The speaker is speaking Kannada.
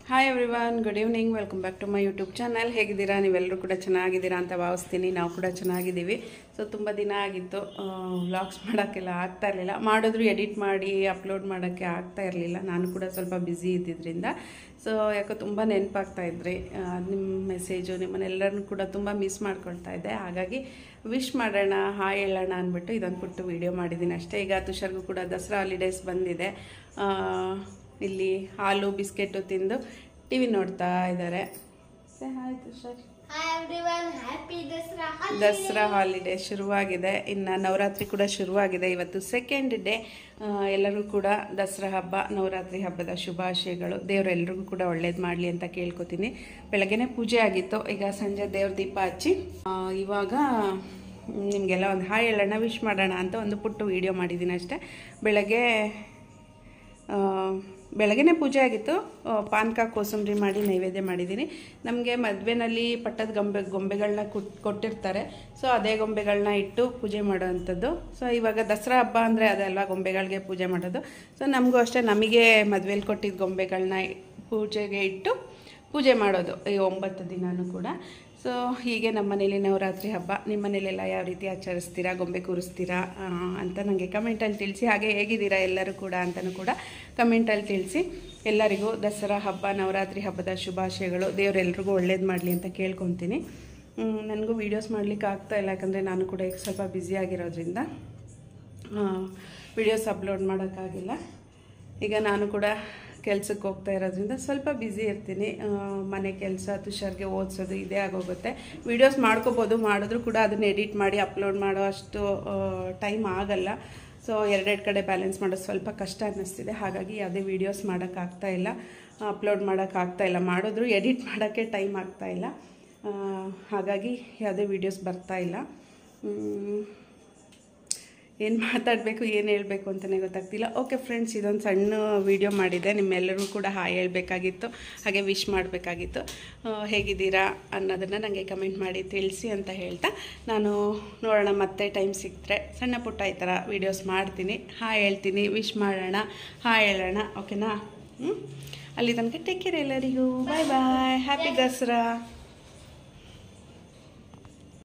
Hi everyone, good evening. Welcome back to my YouTube channel. ಹೇಗಿದ್ದೀರಾ? ನೀವೆಲ್ಲರೂ ಕೂಡ ಚೆನ್ನಾಗಿದ್ದೀರಾ ಅಂತ ಭಾವಿಸ್ತೀನಿ. ನಾವು ಕೂಡ ಚೆನ್ನಾಗಿದ್ದೀವಿ. ಸೊ ತುಂಬ ದಿನ ಆಗಿತ್ತು ವ್ಲಾಗ್ಸ್ ಮಾಡೋಕ್ಕೆಲ್ಲ ಆಗ್ತಾ ಇರಲಿಲ್ಲ. ಮಾಡಿದ್ರು ಎಡಿಟ್ ಮಾಡಿ ಅಪ್ಲೋಡ್ ಮಾಡೋಕ್ಕೆ ಆಗ್ತಾ ಇರಲಿಲ್ಲ. ನಾನು ಕೂಡ ಸ್ವಲ್ಪ ಬ್ಯುಸಿ ಇದ್ದಿದ್ದರಿಂದ. ಸೊ ಯಾಕೋ ತುಂಬ ನೆನಪಾಗ್ತಾ ಇದ್ರಿ ನಿಮ್ಮ ಮೆಸೇಜು. ನಿಮ್ಮನ್ನೆಲ್ಲರನ್ನೂ ಕೂಡ ತುಂಬ ಮಿಸ್ ಮಾಡ್ಕೊಳ್ತಾ ಇದ್ದೆ. ಹಾಗಾಗಿ ವಿಶ್ ಮಾಡೋಣ, ಹಾಯ್ ಹೇಳೋಣ ಅಂದ್ಬಿಟ್ಟು ಇದೊಂದು ಪುಟ್ಟು ವೀಡಿಯೋ ಮಾಡಿದ್ದೀನಿ ಅಷ್ಟೇ. ಈಗ ತುಷಾರ್ಗೂ ಕೂಡ ದಸರಾ ಹಾಲಿಡೇಸ್ ಬಂದಿದೆ. ಇಲ್ಲಿ ಹಾಲು ಬಿಸ್ಕೆಟು ತಿಂದು ಟಿವಿ ನೋಡ್ತಾ ಇದ್ದಾರೆ. ಹಾಯ್ ತುಷಾರ್. ದಸರಾ ಹಾಲಿಡೇ ಶುರುವಾಗಿದೆ. ಇನ್ನು ನವರಾತ್ರಿ ಕೂಡ ಶುರುವಾಗಿದೆ. ಇವತ್ತು ಸೆಕೆಂಡ್ ಡೇ. ಎಲ್ಲರಿಗೂ ಕೂಡ ದಸರಾ ಹಬ್ಬ, ನವರಾತ್ರಿ ಹಬ್ಬದ ಶುಭಾಶಯಗಳು. ದೇವರೆಲ್ಲರಿಗೂ ಕೂಡ ಒಳ್ಳೇದು ಮಾಡಲಿ ಅಂತ ಕೇಳ್ಕೊತೀನಿ. ಬೆಳಗ್ಗೆನೇ ಪೂಜೆ ಆಗಿತ್ತು. ಈಗ ಸಂಜೆ ದೇವ್ರ ದೀಪ ಹಚ್ಚಿ ಇವಾಗ ನಿಮಗೆಲ್ಲ ಒಂದು ಹಾಯ್ ಹೇಳೋಣ, ವಿಶ್ ಮಾಡೋಣ ಅಂತ ಒಂದು ಪುಟ್ಟು ವೀಡಿಯೋ ಮಾಡಿದ್ದೀನಿ ಅಷ್ಟೇ. ಬೆಳಗ್ಗೆನೇ ಪೂಜೆ ಆಗಿತ್ತು. ಪಾನಕ ಕೋಸಂಬರಿ ಮಾಡಿ ನೈವೇದ್ಯ ಮಾಡಿದ್ದೀನಿ. ನಮಗೆ ಮದುವೆನಲ್ಲಿ ಪಟ್ಟದ ಗೊಂಬೆಗಳನ್ನ ಕೊಟ್ಟಿರ್ತಾರೆ. ಸೊ ಅದೇ ಗೊಂಬೆಗಳನ್ನ ಇಟ್ಟು ಪೂಜೆ ಮಾಡೋವಂಥದ್ದು. ಸೊ ಇವಾಗ ದಸರಾ ಹಬ್ಬ ಅಂದರೆ ಅದೆಲ್ಲ ಗೊಂಬೆಗಳಿಗೆ ಪೂಜೆ ಮಾಡೋದು. ಸೊ ನಮಗೂ ಅಷ್ಟೇ, ನಮಗೆ ಮದುವೆಯಲ್ಲಿ ಕೊಟ್ಟಿದ್ದ ಗೊಂಬೆಗಳನ್ನ ಪೂಜೆಗೆ ಇಟ್ಟು ಪೂಜೆ ಮಾಡೋದು ಈ 9 ದಿನವೂ ಕೂಡ. ಸೊ ಹೀಗೆ ನಮ್ಮ ಮನೇಲಿ ನವರಾತ್ರಿ ಹಬ್ಬ. ನಿಮ್ಮ ಮನೇಲೆಲ್ಲ ಯಾವ ರೀತಿ ಆಚರಿಸ್ತೀರಾ, ಗೊಂಬೆ ಕೂರಿಸ್ತೀರಾ ಅಂತ ನನಗೆ ಕಮೆಂಟಲ್ಲಿ ತಿಳಿಸಿ. ಹಾಗೆ ಹೇಗಿದ್ದೀರಾ ಎಲ್ಲರೂ ಕೂಡ ಅಂತಲೂ ಕೂಡ ಕಮೆಂಟಲ್ಲಿ ತಿಳಿಸಿ. ಎಲ್ಲರಿಗೂ ದಸರಾ ಹಬ್ಬ, ನವರಾತ್ರಿ ಹಬ್ಬದ ಶುಭಾಶಯಗಳು. ದೇವರೆಲ್ರಿಗೂ ಒಳ್ಳೇದು ಮಾಡಲಿ ಅಂತ ಕೇಳ್ಕೊತೀನಿ. ನನಗೂ ವೀಡಿಯೋಸ್ ಮಾಡಲಿಕ್ಕೆ ಆಗ್ತಾಯಿಲ್ಲ, ಯಾಕಂದರೆ ನಾನು ಕೂಡ ಈಗ ಸ್ವಲ್ಪ ಬ್ಯುಸಿಯಾಗಿರೋದ್ರಿಂದ ವೀಡಿಯೋಸ್ ಅಪ್ಲೋಡ್ ಮಾಡೋಕ್ಕಾಗಿಲ್ಲ. ಈಗ ನಾನು ಕೂಡ ಕೆಲಸಕ್ಕೆ ಹೋಗ್ತಾ ಇರೋದ್ರಿಂದ ಸ್ವಲ್ಪ ಬ್ಯುಸಿ ಇರ್ತೀನಿ. ಮನೆ ಕೆಲಸ, ತುಷಾರ್ಗೆ ಓದಿಸೋದು ಇದೇ ಆಗೋಗುತ್ತೆ. ವೀಡಿಯೋಸ್ ಮಾಡ್ಕೋಬೋದು, ಮಾಡಿದ್ರೂ ಕೂಡ ಅದನ್ನು ಎಡಿಟ್ ಮಾಡಿ ಅಪ್ಲೋಡ್ ಮಾಡೋ ಅಷ್ಟು ಟೈಮ್ ಆಗಲ್ಲ. ಸೊ ಎರಡೆರಡು ಕಡೆ ಬ್ಯಾಲೆನ್ಸ್ ಮಾಡೋದು ಸ್ವಲ್ಪ ಕಷ್ಟ ಅನ್ನಿಸ್ತಿದೆ. ಹಾಗಾಗಿ ಯಾವುದೇ ವೀಡಿಯೋಸ್ ಮಾಡೋಕ್ಕಾಗ್ತಾಯಿಲ್ಲ, ಅಪ್ಲೋಡ್ ಮಾಡೋಕ್ಕಾಗ್ತಾಯಿಲ್ಲ. ಮಾಡಿದ್ರು ಎಡಿಟ್ ಮಾಡೋಕ್ಕೆ ಟೈಮ್ ಆಗ್ತಾಯಿಲ್ಲ. ಹಾಗಾಗಿ ಯಾವುದೇ ವೀಡಿಯೋಸ್ ಬರ್ತಾಯಿಲ್ಲ. ಏನು ಮಾತಾಡಬೇಕು, ಏನು ಹೇಳಬೇಕು ಅಂತಲೇ ಗೊತ್ತಾಗ್ತಿಲ್ಲ. ಓಕೆ ಫ್ರೆಂಡ್ಸ್, ಇದೊಂದು ಸಣ್ಣ ವೀಡಿಯೋ ಮಾಡಿದೆ. ನಿಮ್ಮೆಲ್ಲರೂ ಕೂಡ ಹಾಯ್ ಹೇಳಬೇಕಾಗಿತ್ತು, ಹಾಗೆ ವಿಶ್ ಮಾಡಬೇಕಾಗಿತ್ತು. ಹೇಗಿದ್ದೀರಾ ಅನ್ನೋದನ್ನು ನನಗೆ ಕಮೆಂಟ್ ಮಾಡಿ ತಿಳಿಸಿ ಅಂತ ಹೇಳ್ತಾ, ನಾನು ನೋಡೋಣ ಮತ್ತೆ ಟೈಮ್ ಸಿಕ್ಕಿದ್ರೆ ಸಣ್ಣ ಪುಟ್ಟ ಈ ಥರ ವೀಡಿಯೋಸ್ ಮಾಡ್ತೀನಿ. ಹಾಯ್ ಹೇಳ್ತೀನಿ, ವಿಶ್ ಮಾಡೋಣ, ಹಾಯ್ ಹೇಳೋಣ. ಓಕೆನಾ? ಅಲ್ಲಿ ತನಕ ಟೇಕ್ ಕೇರ್ ಎಲ್ಲರಿಗೂ. ಬಾಯ್ ಬಾಯ್. ಹ್ಯಾಪಿ ದಸರಾ.